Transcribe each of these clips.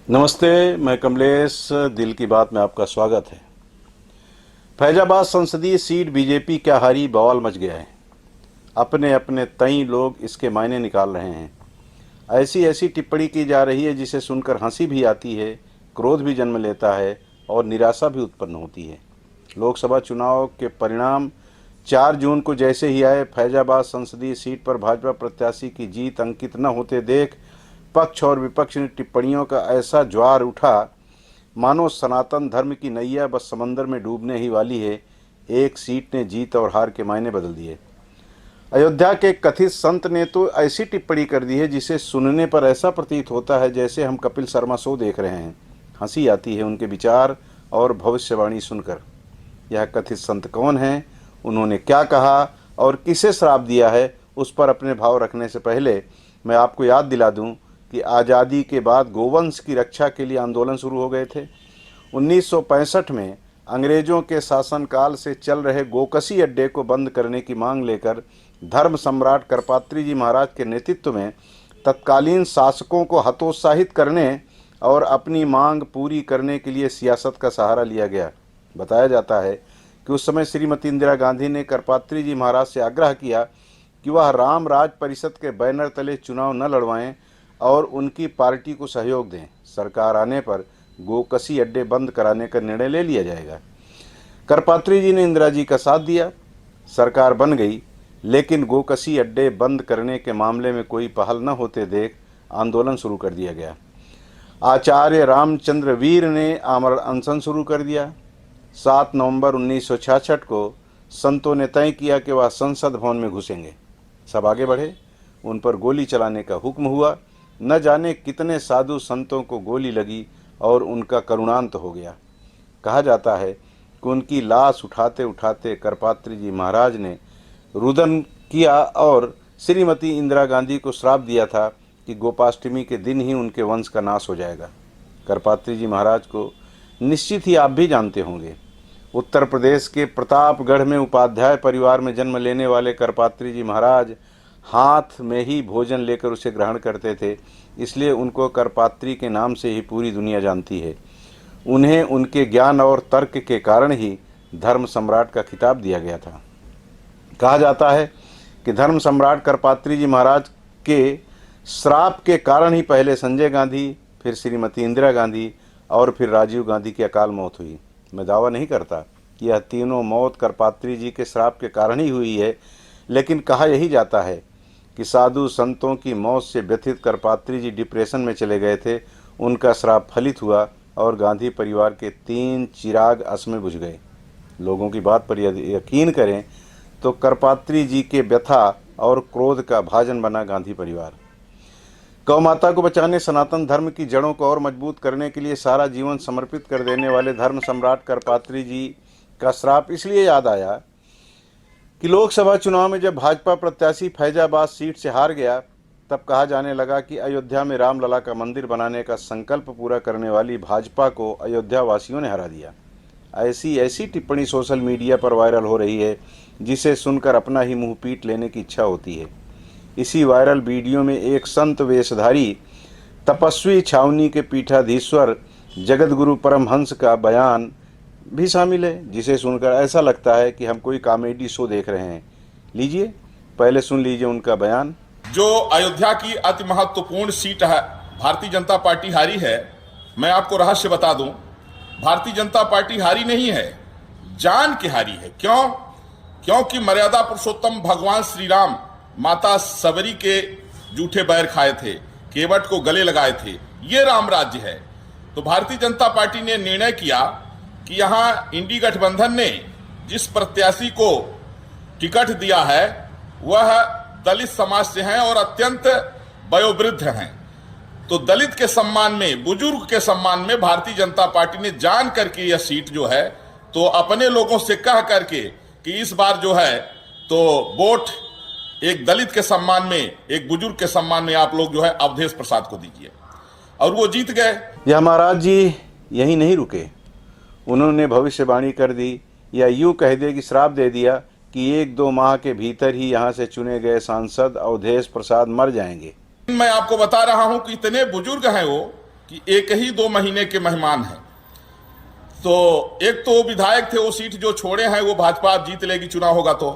नमस्ते, मैं कमलेश। दिल की बात में आपका स्वागत है। फैजाबाद संसदीय सीट बीजेपी क्या हारी, बवाल मच गया है। अपने अपने तई लोग इसके मायने निकाल रहे हैं। ऐसी ऐसी टिप्पणी की जा रही है जिसे सुनकर हंसी भी आती है, क्रोध भी जन्म लेता है और निराशा भी उत्पन्न होती है। लोकसभा चुनाव के परिणाम 4 जून को जैसे ही आए, फैजाबाद संसदीय सीट पर भाजपा प्रत्याशी की जीत अंकित न होते देख पक्ष और विपक्ष ने टिप्पणियों का ऐसा ज्वार उठा मानो सनातन धर्म की नैया बस समंदर में डूबने ही वाली है। एक सीट ने जीत और हार के मायने बदल दिए। अयोध्या के कथित संत ने तो ऐसी टिप्पणी कर दी है जिसे सुनने पर ऐसा प्रतीत होता है जैसे हम कपिल शर्मा शो देख रहे हैं। हंसी आती है उनके विचार और भविष्यवाणी सुनकर। यह कथित संत कौन है, उन्होंने क्या कहा और किसे श्राप दिया है, उस पर अपने भाव रखने से पहले मैं आपको याद दिला दूं कि आज़ादी के बाद गोवंश की रक्षा के लिए आंदोलन शुरू हो गए थे। 1965 में अंग्रेजों के शासनकाल से चल रहे गोकसी अड्डे को बंद करने की मांग लेकर धर्म सम्राट करपात्री जी महाराज के नेतृत्व में तत्कालीन शासकों को हतोत्साहित करने और अपनी मांग पूरी करने के लिए सियासत का सहारा लिया गया। बताया जाता है कि उस समय श्रीमती इंदिरा गांधी ने करपात्री जी महाराज से आग्रह किया कि वह राम राज परिषद के बैनर तले चुनाव न लड़वाएं और उनकी पार्टी को सहयोग दें। सरकार आने पर गोकसी अड्डे बंद कराने का निर्णय ले लिया जाएगा। करपात्री जी ने इंदिरा जी का साथ दिया, सरकार बन गई, लेकिन गोकसी अड्डे बंद करने के मामले में कोई पहल न होते देख आंदोलन शुरू कर दिया गया। आचार्य रामचंद्र वीर ने आमरण अनशन शुरू कर दिया। 7 नवंबर 1966 को संतों ने तय किया कि वह संसद भवन में घुसेंगे। सब आगे बढ़े, उन पर गोली चलाने का हुक्म हुआ। न जाने कितने साधु संतों को गोली लगी और उनका करुणांत हो गया। कहा जाता है कि उनकी लाश उठाते उठाते करपात्री जी महाराज ने रुदन किया और श्रीमती इंदिरा गांधी को श्राप दिया था कि गोपाष्टमी के दिन ही उनके वंश का नाश हो जाएगा। करपात्री जी महाराज को निश्चित ही आप भी जानते होंगे। उत्तर प्रदेश के प्रतापगढ़ में उपाध्याय परिवार में जन्म लेने वाले करपात्री जी महाराज हाथ में ही भोजन लेकर उसे ग्रहण करते थे, इसलिए उनको करपात्री के नाम से ही पूरी दुनिया जानती है। उन्हें उनके ज्ञान और तर्क के कारण ही धर्म सम्राट का खिताब दिया गया था। कहा जाता है कि धर्म सम्राट करपात्री जी महाराज के श्राप के कारण ही पहले संजय गांधी, फिर श्रीमती इंदिरा गांधी और फिर राजीव गांधी की अकाल मौत हुई। मैं दावा नहीं करता कि यह तीनों मौत करपात्री जी के श्राप के कारण ही हुई है, लेकिन कहा यही जाता है कि साधु संतों की मौत से व्यथित करपात्री जी डिप्रेशन में चले गए थे। उनका श्राप फलित हुआ और गांधी परिवार के 3 चिराग असमय बुझ गए। लोगों की बात पर यकीन करें तो करपात्री जी के व्यथा और क्रोध का भाजन बना गांधी परिवार। गौ माता को बचाने, सनातन धर्म की जड़ों को और मजबूत करने के लिए सारा जीवन समर्पित कर देने वाले धर्म सम्राट करपात्री जी का श्राप इसलिए याद आया कि लोकसभा चुनाव में जब भाजपा प्रत्याशी फैजाबाद सीट से हार गया, तब कहा जाने लगा कि अयोध्या में रामलला का मंदिर बनाने का संकल्प पूरा करने वाली भाजपा को अयोध्या वासियों ने हरा दिया। ऐसी ऐसी टिप्पणी सोशल मीडिया पर वायरल हो रही है जिसे सुनकर अपना ही मुंह पीट लेने की इच्छा होती है। इसी वायरल वीडियो में एक संत वेशधारी तपस्वी छावनी के पीठाधीश्वर जगतगुरु परमहंस का बयान भी शामिल है, जिसे सुनकर ऐसा लगता है कि हम कोई कॉमेडी शो देख रहे हैं। लीजिए, पहले सुन लीजिए उनका बयान। जो अयोध्या की अति महत्वपूर्ण सीट है, भारतीय जनता पार्टी हारी है। मैं आपको रहस्य बता दूं, भारतीय जनता पार्टी हारी नहीं है, जान के हारी है। क्यों? क्योंकि मर्यादा पुरुषोत्तम भगवान श्री राम माता सबरी के जूठे बैर खाए थे, केवट को गले लगाए थे। ये राम राज्य है। तो भारतीय जनता पार्टी ने निर्णय किया कि यहां इंडी गठबंधन ने जिस प्रत्याशी को टिकट दिया है वह दलित समाज से हैं और अत्यंत वयोवृद्ध हैं। तो दलित के सम्मान में, बुजुर्ग के सम्मान में भारतीय जनता पार्टी ने जान करके यह सीट जो है तो अपने लोगों से कह करके कि इस बार जो है तो वोट एक दलित के सम्मान में, एक बुजुर्ग के सम्मान में आप लोग जो है अवधेश प्रसाद को दीजिए, और वो जीत गए। यह महाराज जी यही नहीं रुके, उन्होंने भविष्यवाणी कर दी, या यूं कह दे कि श्राप दे दिया कि 1-2 माह के भीतर ही यहाँ से चुने गए सांसद अवधेश प्रसाद मर जाएंगे। मैं आपको बता रहा हूं कि इतने बुजुर्ग हैं वो कि एक ही 2 महीने के मेहमान हैं। तो एक तो विधायक थे, वो सीट जो छोड़े हैं वो भाजपा जीत लेगी चुनाव होगा तो,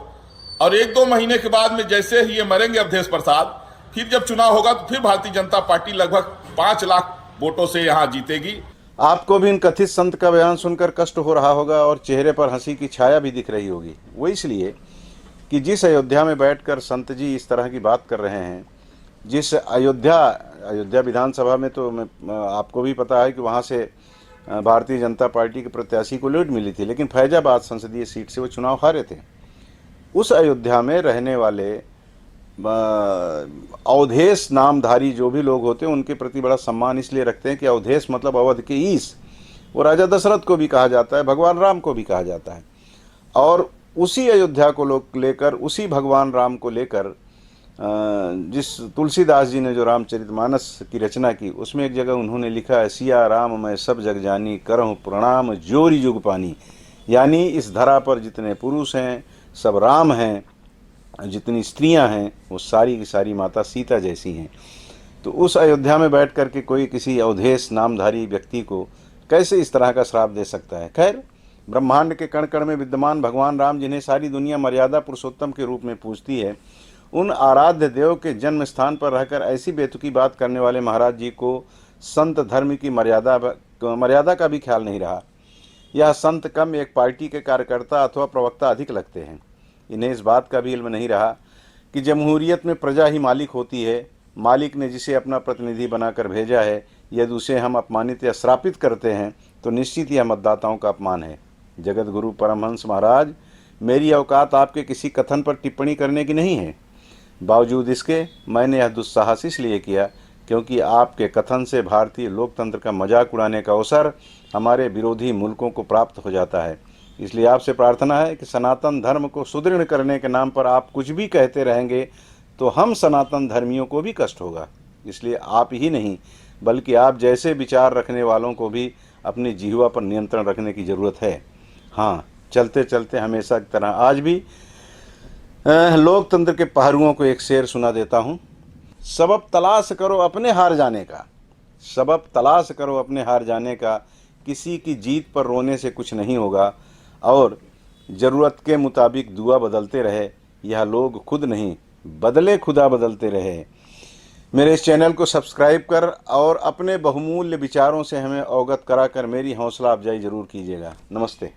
और 1-2 महीने के बाद में जैसे ही ये मरेंगे अवधेश प्रसाद, फिर जब चुनाव होगा तो फिर भारतीय जनता पार्टी लगभग 5 लाख वोटों से यहां जीतेगी। आपको भी इन कथित संत का बयान सुनकर कष्ट हो रहा होगा और चेहरे पर हंसी की छाया भी दिख रही होगी। वो इसलिए कि जिस अयोध्या में बैठकर संत जी इस तरह की बात कर रहे हैं, जिस अयोध्या विधानसभा में तो आपको भी पता है कि वहाँ से भारतीय जनता पार्टी के प्रत्याशी को लीड मिली थी, लेकिन फैजाबाद संसदीय सीट से वो चुनाव हारे थे। उस अयोध्या में रहने वाले अवधेश नामधारी जो भी लोग होते हैं उनके प्रति बड़ा सम्मान इसलिए रखते हैं कि अवधेश मतलब अवध के ईश, वो राजा दशरथ को भी कहा जाता है, भगवान राम को भी कहा जाता है। और उसी अयोध्या को लोग लेकर, उसी भगवान राम को लेकर जिस तुलसीदास जी ने जो रामचरितमानस की रचना की, उसमें एक जगह उन्होंने लिखा है, सिया राम मैं सब जग जानी, करहूँ प्रणाम जोरी जुग पानी। यानी इस धरा पर जितने पुरुष हैं सब राम हैं, जितनी स्त्रियां हैं वो सारी की सारी माता सीता जैसी हैं। तो उस अयोध्या में बैठ कर के कोई किसी अवधेश नामधारी व्यक्ति को कैसे इस तरह का श्राप दे सकता है। खैर, ब्रह्मांड के कण कण में विद्यमान भगवान राम, जिन्हें सारी दुनिया मर्यादा पुरुषोत्तम के रूप में पूजती है, उन आराध्य देव के जन्म स्थान पर रहकर ऐसी बेतुकी बात करने वाले महाराज जी को संत धर्म की मर्यादा का भी ख्याल नहीं रहा। यह संत कम एक पार्टी के कार्यकर्ता अथवा प्रवक्ता अधिक लगते हैं। इन्हें इस बात का भी इल्म नहीं रहा कि जमहूरियत में प्रजा ही मालिक होती है। मालिक ने जिसे अपना प्रतिनिधि बनाकर भेजा है, यदि उसे हम अपमानित या श्रापित करते हैं तो निश्चित यह मतदाताओं का अपमान है। जगत गुरु परमहंस महाराज, मेरी औकात आपके किसी कथन पर टिप्पणी करने की नहीं है। बावजूद इसके मैंने यह दुस्साहस इसलिए किया क्योंकि आपके कथन से भारतीय लोकतंत्र का मजाक उड़ाने का अवसर हमारे विरोधी मुल्कों को प्राप्त हो जाता है। इसलिए आपसे प्रार्थना है कि सनातन धर्म को सुदृढ़ करने के नाम पर आप कुछ भी कहते रहेंगे तो हम सनातन धर्मियों को भी कष्ट होगा। इसलिए आप ही नहीं बल्कि आप जैसे विचार रखने वालों को भी अपनी जिह्वा पर नियंत्रण रखने की ज़रूरत है। हाँ, चलते चलते हमेशा की तरह आज भी लोकतंत्र के पहरुओं को एक शेर सुना देता हूँ। सबब तलाश करो अपने हार जाने का, सबब तलाश करो अपने हार जाने का, किसी की जीत पर रोने से कुछ नहीं होगा। और ज़रूरत के मुताबिक दुआ बदलते रहे, यह लोग खुद नहीं बदले खुदा बदलते रहे। मेरे इस चैनल को सब्सक्राइब कर और अपने बहुमूल्य विचारों से हमें अवगत कराकर मेरी हौसला अफजाई ज़रूर कीजिएगा। नमस्ते।